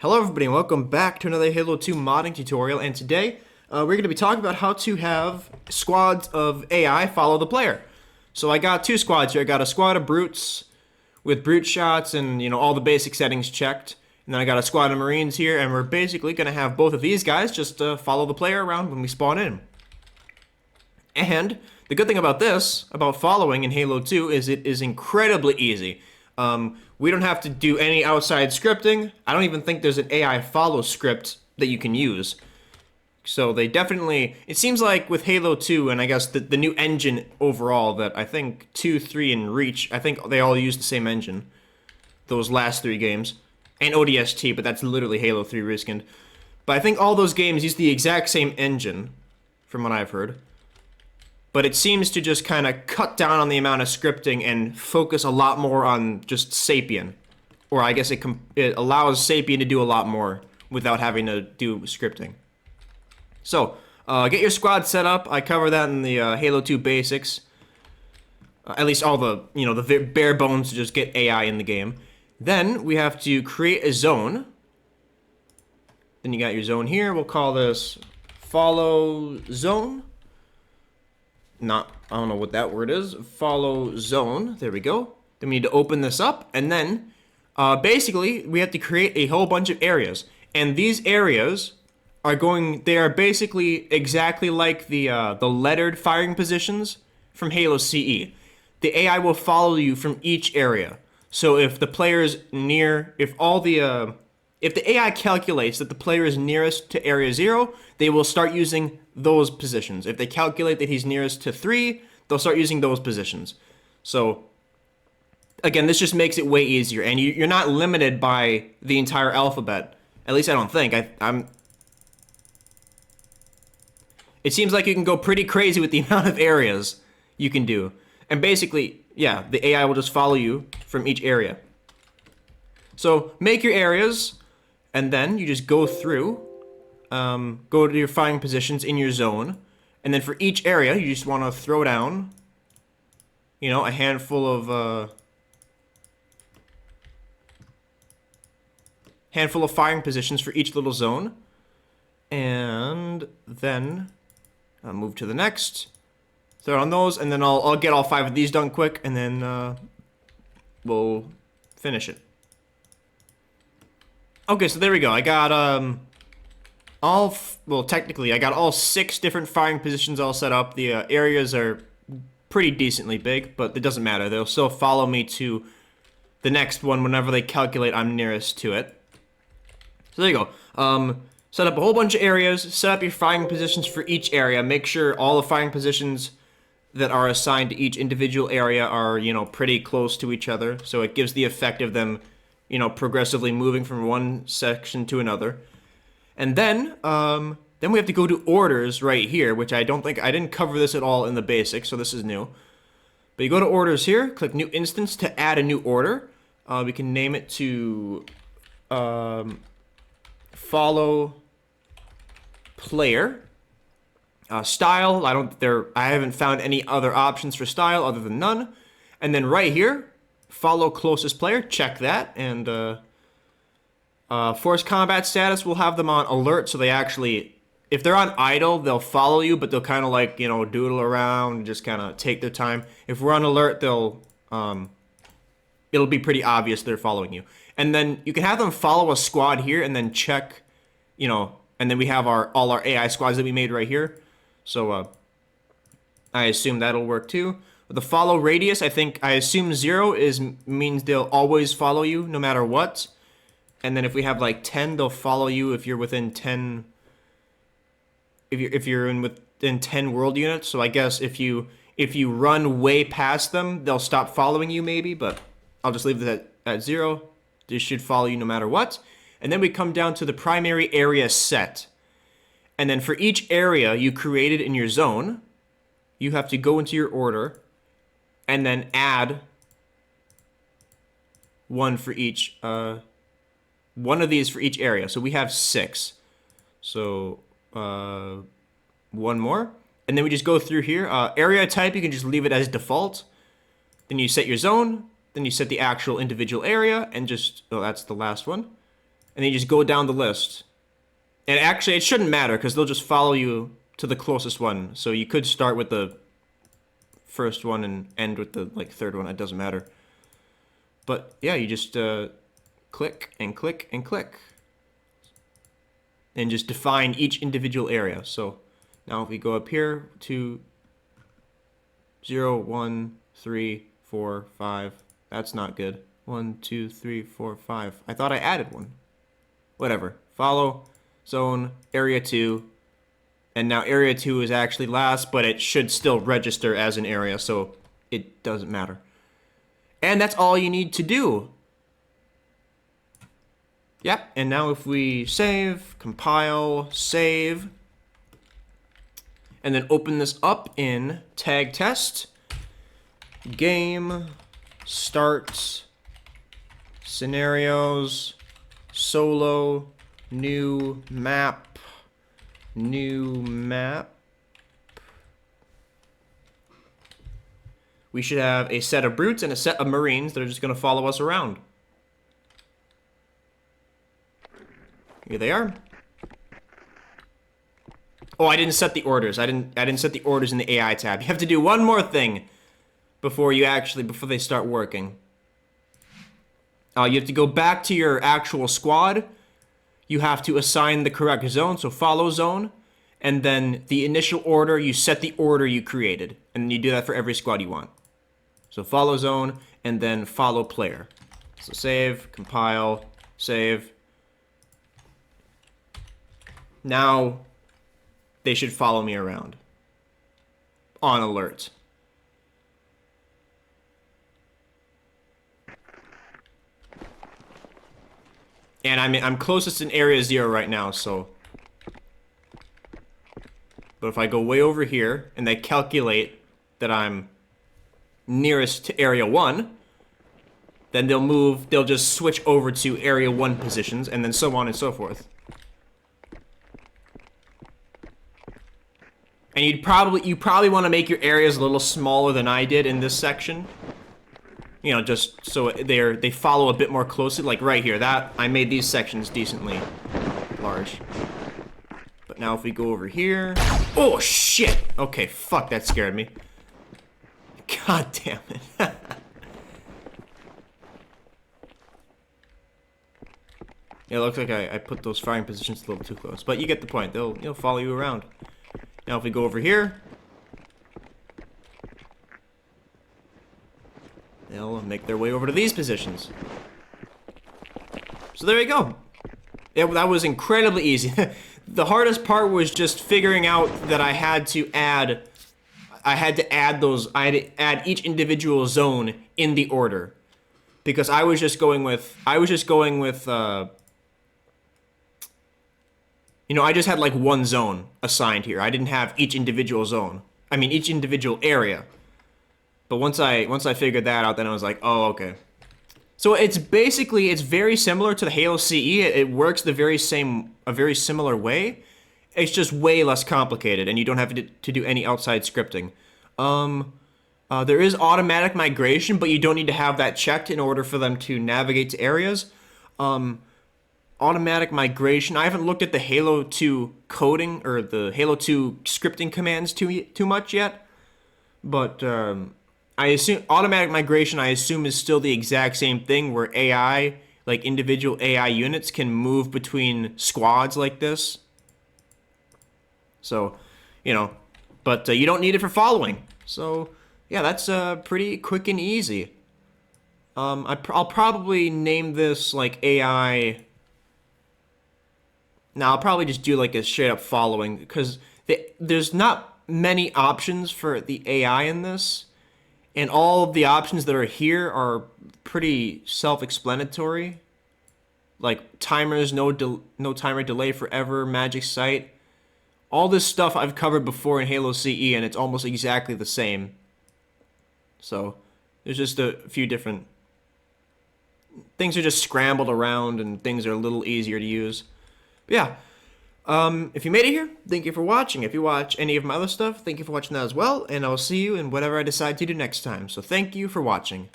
Hello everybody and welcome back to another Halo 2 modding tutorial, and today we're going to be talking about how to have squads of AI follow the player. So I got two squads here. I got a squad of brutes with brute shots and all the basic settings checked. And then I got a squad of marines here, and we're basically going to have both of these guys just follow the player around when we spawn in. And the good thing about this, about following in Halo 2, is it is incredibly easy. We don't have to do any outside scripting. I don't even think there's an AI follow script that you can use. So they definitely, it seems like with Halo 2 and I guess the new engine overall that I think 2, 3, and Reach, I think they all use the same engine. Those last three games. And ODST, but that's literally Halo 3 reskinned. But I think all those games use the exact same engine, from what I've heard. But it seems to just kind of cut down on the amount of scripting and focus a lot more on just Sapien. Or I guess it allows Sapien to do a lot more without having to do scripting. So, get your squad set up. I cover that in the Halo 2 basics. At least all the, the bare bones to just get AI in the game. Then we have to create a zone. Then you got your zone here. We'll call this follow zone. I don't know what that word is. Follow zone. There we go. Then we need to open this up, and then basically we have to create a whole bunch of areas. And these areas they are basically exactly like the lettered firing positions from Halo CE. The AI will follow you from each area. So if the player is near, if the AI calculates that the player is nearest to area 0, they will start using those positions. If they calculate that he's nearest to 3, they'll start using those positions. So, again, this just makes it way easier. And you're not limited by the entire alphabet. At least I don't think. It seems like you can go pretty crazy with the amount of areas you can do. And basically, yeah, the AI will just follow you from each area. So, make your areas, and then you just go through, go to your firing positions in your zone, and then for each area, you just want to throw down, a handful of firing positions for each little zone, and then move to the next, throw on those, and then I'll get all 5 of these done quick, and then we'll finish it. Okay, so there we go. I got technically I got all 6 different firing positions all set up. The areas are pretty decently big, but it doesn't matter. They'll still follow me to the next one whenever they calculate I'm nearest to it. So there you go. Set up a whole bunch of areas. Set up your firing positions for each area. Make sure all the firing positions that are assigned to each individual area are, pretty close to each other. So it gives the effect of them progressively moving from one section to another. And then we have to go to orders right here, which I didn't cover this at all in the basics, so this is new. But you go to orders here, click new instance to add a new order. We can name it to follow player. Style, I haven't found any other options for style other than none. And then right here, follow closest player, check that, and force combat status, we'll have them on alert, so they actually, if they're on idle, they'll follow you, but they'll kind of like, doodle around and just kind of take their time. If we're on alert, it'll be pretty obvious they're following you. And then you can have them follow a squad here and then check, and then we have all our AI squads that we made right here. So I assume that'll work too. The follow radius, I assume 0 means they'll always follow you no matter what. And then if we have like 10, they'll follow you if you're within 10. If you're within 10 world units. So I guess if you run way past them, they'll stop following you maybe. But I'll just leave it at 0. They should follow you no matter what. And then we come down to the primary area set. And then for each area you created in your zone, you have to go into your order and then add one for each, one of these for each area. So we have 6. So one more. And then we just go through here. Area type, you can just leave it as default. Then you set your zone. Then you set the actual individual area and that's the last one. and then you just go down the list. And actually, it shouldn't matter because they'll just follow you to the closest one. So you could start with the first one and end with the third one. It doesn't matter. But yeah, you just click and click and click, and just define each individual area. So now if we go up here to 0, 1, 3, 4, 5, that's not good. 1, 2, 3, 4, 5. I thought I added one. Whatever. Follow zone area 2, and now area 2 is actually last, but it should still register as an area, so it doesn't matter. And that's all you need to do. Yep, and now if we save, compile, save, and then open this up in tag test, game, start, scenarios, solo, new map, we should have a set of brutes and a set of marines that are just going to follow us around. Here they are. Oh, I didn't set the orders. I didn't set the orders in the AI tab. You have to do one more thing before they start working. You have to go back to your actual squad. You have to assign the correct zone, so follow zone, and then the initial order, you set the order you created, and you do that for every squad you want. So follow zone, and then follow player. So save, compile, save. Now, they should follow me around. On alert. And I'm closest in area 0 right now, so. But if I go way over here, and they calculate that I'm nearest to area 1, then they'll just switch over to area 1 positions, and then so on and so forth. And you probably want to make your areas a little smaller than I did in this section. You know, just so they follow a bit more closely. Like right here, that I made these sections decently large. But now if we go over here, oh shit! Okay, fuck, that scared me. God damn it! Yeah, it looks like I put those firing positions a little too close, but you get the point. They'll follow you around. Now if we go over here, they'll make their way over to these positions. So there you go. That was incredibly easy. The hardest part was just figuring out that I had to add each individual zone in the order. Because I was just going with you know, I just had like one zone assigned here. I didn't have each individual zone. I mean, each individual area. But once I figured that out, then I was like, oh, okay. So it's very similar to the Halo CE. It works a very similar way. It's just way less complicated, and you don't have to do any outside scripting. There is automatic migration, but you don't need to have that checked in order for them to navigate to areas. Automatic migration. I haven't looked at the Halo 2 coding or the Halo 2 scripting commands too much yet, but I assume automatic migration, is still the exact same thing where AI, like individual AI units, can move between squads like this. So, you know, but you don't need it for following. So, yeah, that's pretty quick and easy. I'll probably name this like AI. Now, I'll probably just do like a straight up following because there's not many options for the AI in this. And all of the options that are here are pretty self-explanatory. Like timers, no timer delay forever, magic sight. All this stuff I've covered before in Halo CE, and it's almost exactly the same. So, there's just a few different. Things are just scrambled around, and things are a little easier to use. But yeah. If you made it here, thank you for watching. If you watch any of my other stuff, thank you for watching that as well, and I'll see you in whatever I decide to do next time. So thank you for watching.